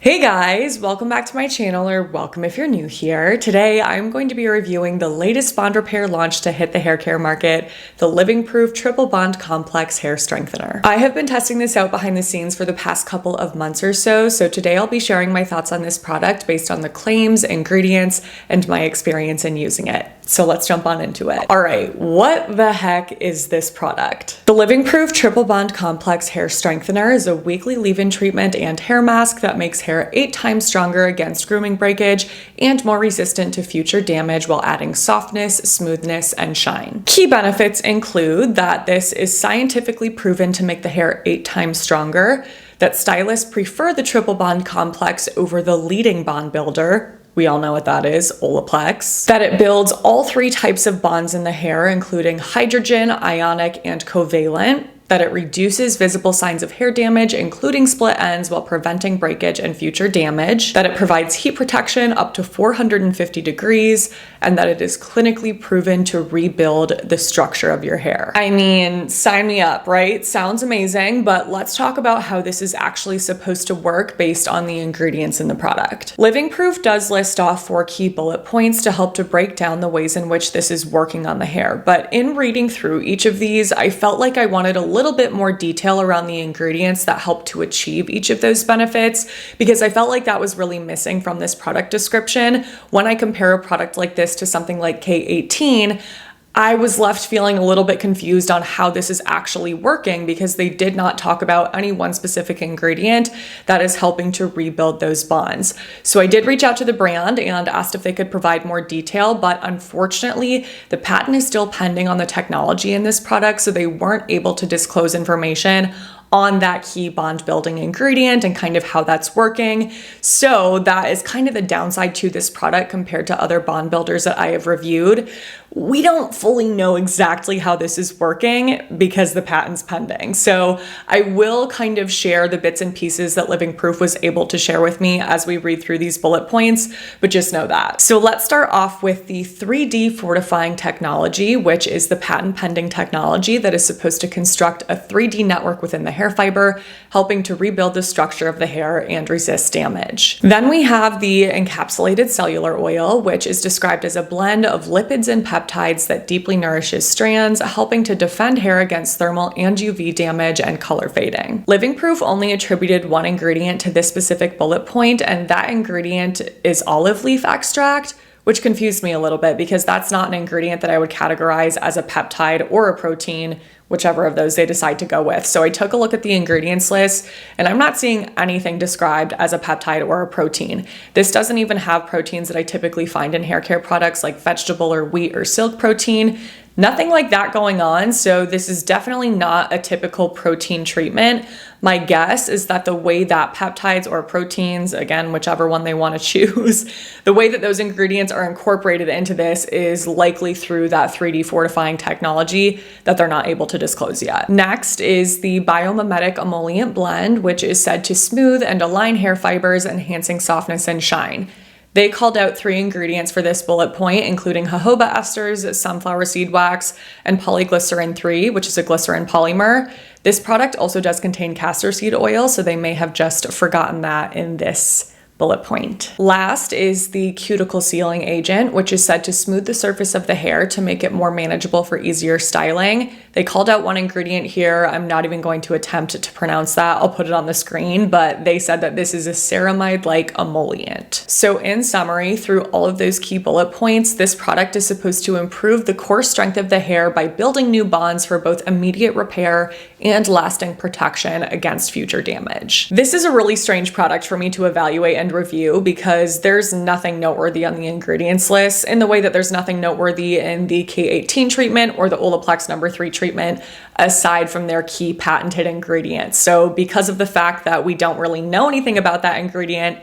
Hey guys, welcome back to my channel, or welcome if you're new here. Today I'm going to be reviewing the latest bond repair launch to hit the hair care market, the Living Proof Triple Bond Complex Hair Strengthener. I have been testing this out behind the scenes for the past couple of months or so today I'll be sharing my thoughts on this product based on the claims, ingredients, and my experience in using it. So let's jump on into it. All right, what the heck is this product? The Living Proof Triple Bond Complex Hair Strengthener is a weekly leave-in treatment and hair mask that makes hair 8 times stronger against grooming breakage and more resistant to future damage while adding softness, smoothness, and shine. Key benefits include that this is scientifically proven to make the hair 8 times stronger, that stylists prefer the Triple Bond Complex over the leading bond builder. We all know what that is, Olaplex. That it builds all 3 types of bonds in the hair, including hydrogen, ionic, and covalent. That it reduces visible signs of hair damage, including split ends, while preventing breakage and future damage. That it provides heat protection up to 450 degrees, and that it is clinically proven to rebuild the structure of your hair. I mean, sign me up, right? Sounds amazing, but let's talk about how this is actually supposed to work based on the ingredients in the product. Living Proof does list off 4 key bullet points to help to break down the ways in which this is working on the hair, but in reading through each of these, I felt like I wanted a little bit more detail around the ingredients that help to achieve each of those benefits, because I felt like that was really missing from this product description. When I compare a product like this to something like K18, I was left feeling a little bit confused on how this is actually working, because they did not talk about any one specific ingredient that is helping to rebuild those bonds. So I did reach out to the brand and asked if they could provide more detail, but unfortunately, the patent is still pending on the technology in this product, so they weren't able to disclose information on that key bond building ingredient and kind of how that's working. So that is kind of the downside to this product compared to other bond builders that I have reviewed. We don't fully know exactly how this is working because the patent's pending. So I will kind of share the bits and pieces that Living Proof was able to share with me as we read through these bullet points, but just know that. So let's start off with the 3D fortifying technology, which is the patent pending technology that is supposed to construct a 3D network within the hair fiber, helping to rebuild the structure of the hair and resist damage. Then we have the encapsulated cellular oil, which is described as a blend of lipids and peptides that deeply nourishes strands, helping to defend hair against thermal and UV damage and color fading. Living Proof only attributed 1 ingredient to this specific bullet point, and that ingredient is olive leaf extract, which confused me a little bit because that's not an ingredient that I would categorize as a peptide or a protein, whichever of those they decide to go with. So I took a look at the ingredients list, and I'm not seeing anything described as a peptide or a protein. This doesn't even have proteins that I typically find in hair care products like vegetable or wheat or silk protein. Nothing like that going on, so this is definitely not a typical protein treatment. My guess is that the way that peptides or proteins, again, whichever one they want to choose, the way that those ingredients are incorporated into this is likely through that 3D fortifying technology that they're not able to disclose yet. Next is the biomimetic emollient blend, which is said to smooth and align hair fibers, enhancing softness and shine. They called out 3 ingredients for this bullet point, including jojoba esters, sunflower seed wax, and polyglycerin 3, which is a glycerin polymer. This product also does contain castor seed oil, so they may have just forgotten that in this bullet point. Last is the cuticle sealing agent, which is said to smooth the surface of the hair to make it more manageable for easier styling. They called out 1 ingredient here. I'm not even going to attempt to pronounce that. I'll put it on the screen, but they said that this is a ceramide-like emollient. So in summary, through all of those key bullet points, this product is supposed to improve the core strength of the hair by building new bonds for both immediate repair and lasting protection against future damage. This is a really strange product for me to evaluate and review because there's nothing noteworthy on the ingredients list in the way that there's nothing noteworthy in the K18 treatment or the Olaplex No. 3 treatment aside from their key patented ingredients. So because of the fact that we don't really know anything about that ingredient,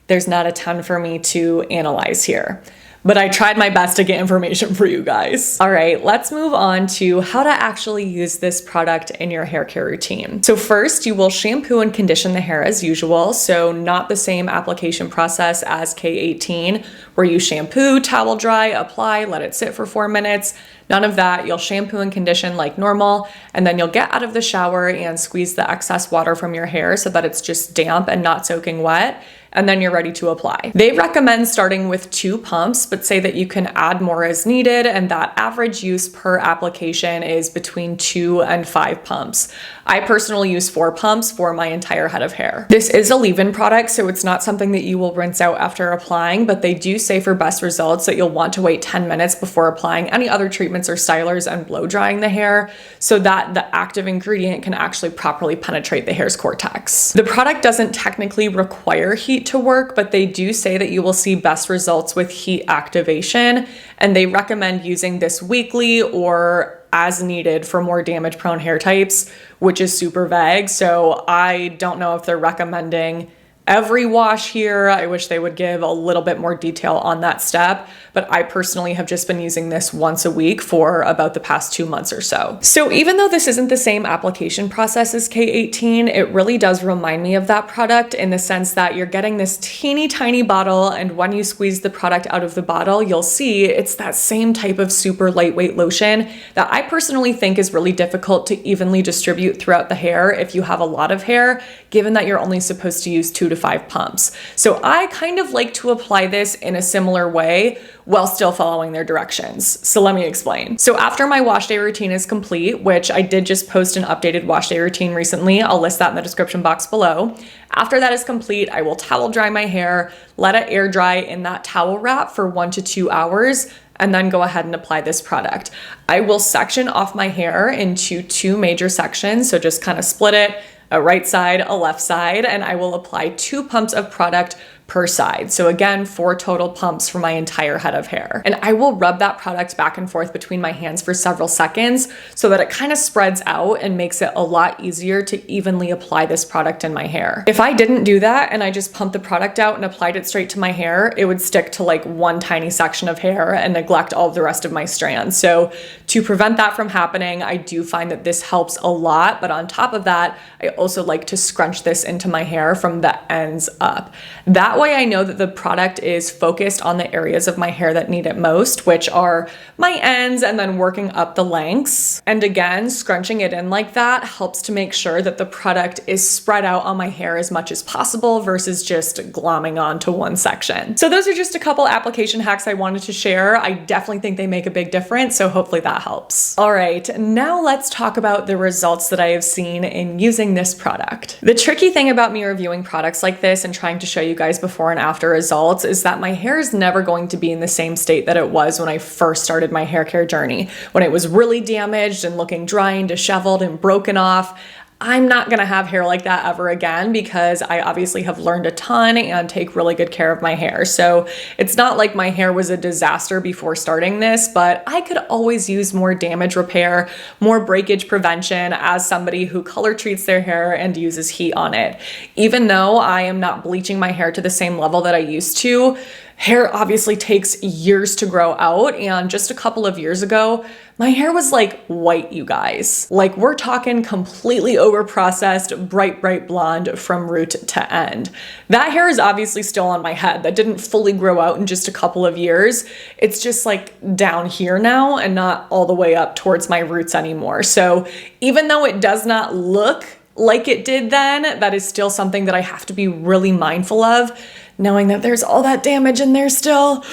there's not a ton for me to analyze here. But I tried my best to get information for you guys. All right, let's move on to how to actually use this product in your hair care routine. So first, you will shampoo and condition the hair as usual. So not the same application process as K18, where you shampoo, towel dry, apply, let it sit for 4 minutes. None of that. You'll shampoo and condition like normal, and then you'll get out of the shower and squeeze the excess water from your hair so that it's just damp and not soaking wet. And then you're ready to apply. They recommend starting with 2 pumps, but say that you can add more as needed, and that average use per application is between 2 and 5 pumps. I personally use 4 pumps for my entire head of hair. This is a leave-in product, so it's not something that you will rinse out after applying, but they do say for best results that you'll want to wait 10 minutes before applying any other treatments or stylers and blow drying the hair so that the active ingredient can actually properly penetrate the hair's cortex. The product doesn't technically require heat to work, but they do say that you will see best results with heat activation, and they recommend using this weekly or as needed for more damage prone hair types, which is super vague. So I don't know if they're recommending every wash here. I wish they would give a little bit more detail on that step, but I personally have just been using this once a week for about the past 2 months or so. So even though this isn't the same application process as K18, it really does remind me of that product in the sense that you're getting this teeny tiny bottle, and when you squeeze the product out of the bottle, you'll see it's that same type of super lightweight lotion that I personally think is really difficult to evenly distribute throughout the hair if you have a lot of hair, given that you're only supposed to use 2 to 5 pumps. So I kind of like to apply this in a similar way while still following their directions. So let me explain. So after my wash day routine is complete, which I did just post an updated wash day routine recently, I'll list that in the description box below. After that is complete, I will towel dry my hair, let it air dry in that towel wrap for 1 to 2 hours, and then go ahead and apply this product. I will section off my hair into 2 major sections, so just kind of split it, a right side, a left side, and I will apply 2 pumps of product per side. So again, 4 total pumps for my entire head of hair. And I will rub that product back and forth between my hands for several seconds so that it kind of spreads out and makes it a lot easier to evenly apply this product in my hair. If I didn't do that and I just pumped the product out and applied it straight to my hair, it would stick to like one tiny section of hair and neglect all of the rest of my strands. So to prevent that from happening, I do find that this helps a lot. But on top of that, I also like to scrunch this into my hair from the ends up. That way I know that the product is focused on the areas of my hair that need it most, which are my ends and then working up the lengths. And again, scrunching it in like that helps to make sure that the product is spread out on my hair as much as possible versus just glomming onto one section. So those are just a couple application hacks I wanted to share. I definitely think they make a big difference, so hopefully that helps. All right, now let's talk about the results that I have seen in using this product. The tricky thing about me reviewing products like this and trying to show you guys before and after results is that my hair is never going to be in the same state that it was when I first started my hair care journey. When it was really damaged and looking dry and disheveled and broken off, I'm not gonna have hair like that ever again because I obviously have learned a ton and take really good care of my hair. So it's not like my hair was a disaster before starting this, but I could always use more damage repair, more breakage prevention as somebody who color treats their hair and uses heat on it. Even though I am not bleaching my hair to the same level that I used to, hair obviously takes years to grow out, and just a couple of years ago, my hair was like white, you guys. Like we're talking completely over-processed, bright blonde from root to end. That hair is obviously still on my head. That didn't fully grow out in just a couple of years. It's just like down here now and not all the way up towards my roots anymore. So even though it does not look like it did then, that is still something that I have to be really mindful of, knowing that there's all that damage in there still.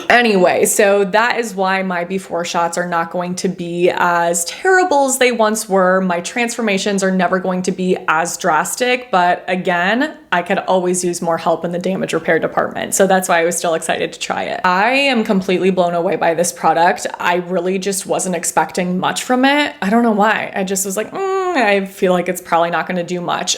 Anyway, so that is why my before shots are not going to be as terrible as they once were. My transformations are never going to be as drastic, but again, I could always use more help in the damage repair department. So that's why I was still excited to try it. I am completely blown away by this product. I really just wasn't expecting much from it. I don't know why. I just was like, I feel like it's probably not gonna do much.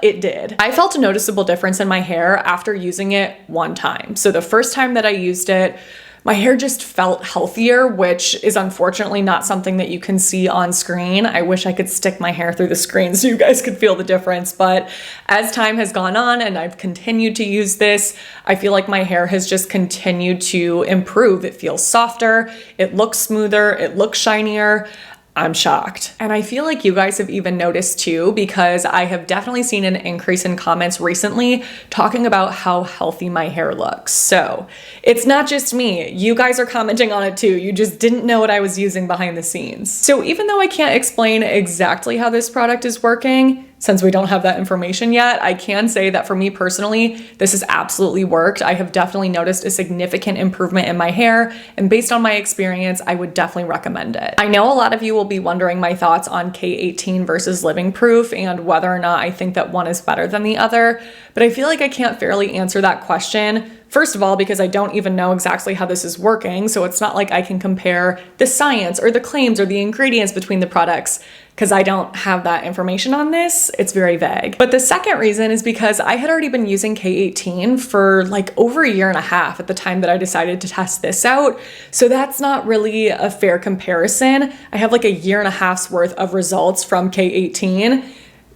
It did. I felt a noticeable difference in my hair after using it one time. So the first time that I used it, my hair just felt healthier, which is unfortunately not something that you can see on screen. I wish I could stick my hair through the screen so you guys could feel the difference. But as time has gone on and I've continued to use this, I feel like my hair has just continued to improve. It feels softer, it looks smoother, it looks shinier. I'm shocked. And I feel like you guys have even noticed too, because I have definitely seen an increase in comments recently talking about how healthy my hair looks. So it's not just me, you guys are commenting on it too. You just didn't know what I was using behind the scenes. So even though I can't explain exactly how this product is working, since we don't have that information yet, I can say that for me personally, this has absolutely worked. I have definitely noticed a significant improvement in my hair, and based on my experience, I would definitely recommend it. I know a lot of you will be wondering my thoughts on K18 versus Living Proof and whether or not I think that one is better than the other, but I feel like I can't fairly answer that question. First of all, because I don't even know exactly how this is working, so it's not like I can compare the science or the claims or the ingredients between the products, because I don't have that information on this. It's very vague. But the second reason is because I had already been using K18 for like over a year and a half at the time that I decided to test this out. So that's not really a fair comparison. I have like a year and a half's worth of results from K18.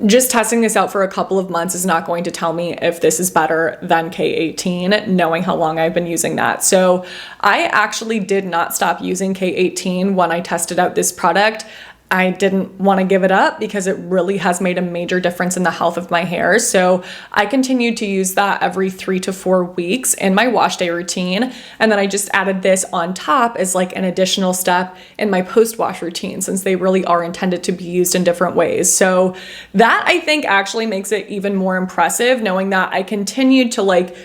Just testing this out for a couple of months is not going to tell me if this is better than K18, knowing how long I've been using that. So I actually did not stop using K18 when I tested out this product. I didn't want to give it up because it really has made a major difference in the health of my hair. So I continued to use that every 3 to 4 weeks in my wash day routine. And then I just added this on top as like an additional step in my post-wash routine, since they really are intended to be used in different ways. So that I think actually makes it even more impressive, knowing that I continued to like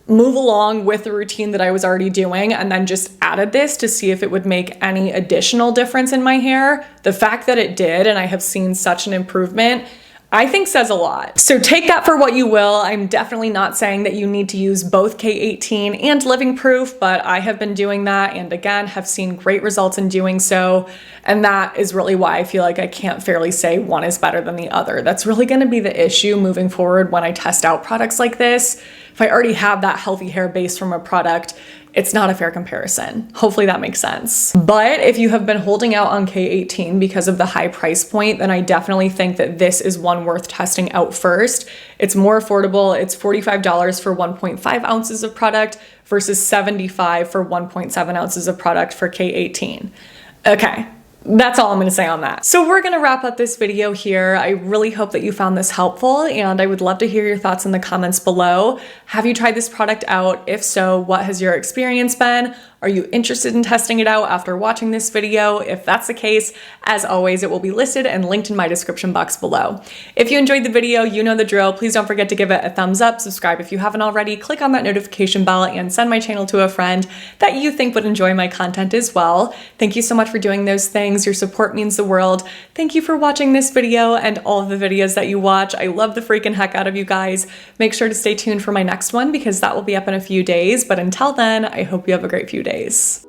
move along with the routine that I was already doing and then just added this to see if it would make any additional difference in my hair. The fact that it did, and I have seen such an improvement, I think says a lot. So take that for what you will. I'm definitely not saying that you need to use both K18 and Living Proof, but I have been doing that and again have seen great results in doing so. And that is really why I feel like I can't fairly say one is better than the other. That's really going to be the issue moving forward when I test out products like this. If I already have that healthy hair base from a product, it's not a fair comparison. Hopefully that makes sense. But if you have been holding out on K18 because of the high price point, then I definitely think that this is one worth testing out first. It's more affordable. It's $45 for 1.5 ounces of product versus $75 for 1.7 ounces of product for K18. Okay. That's all I'm going to say on that. So we're going to wrap up this video here. I really hope that you found this helpful, and I would love to hear your thoughts in the comments below. Have you tried this product out? If so, what has your experience been? Are you interested in testing it out after watching this video? If that's the case, as always, it will be listed and linked in my description box below. If you enjoyed the video, you know the drill. Please don't forget to give it a thumbs up, subscribe if you haven't already, click on that notification bell, and send my channel to a friend that you think would enjoy my content as well. Thank you so much for doing those things. Your support means the world. Thank you for watching this video and all of the videos that you watch. I love the freaking heck out of you guys. Make sure to stay tuned for my next one because that will be up in a few days. But until then, I hope you have a great few days.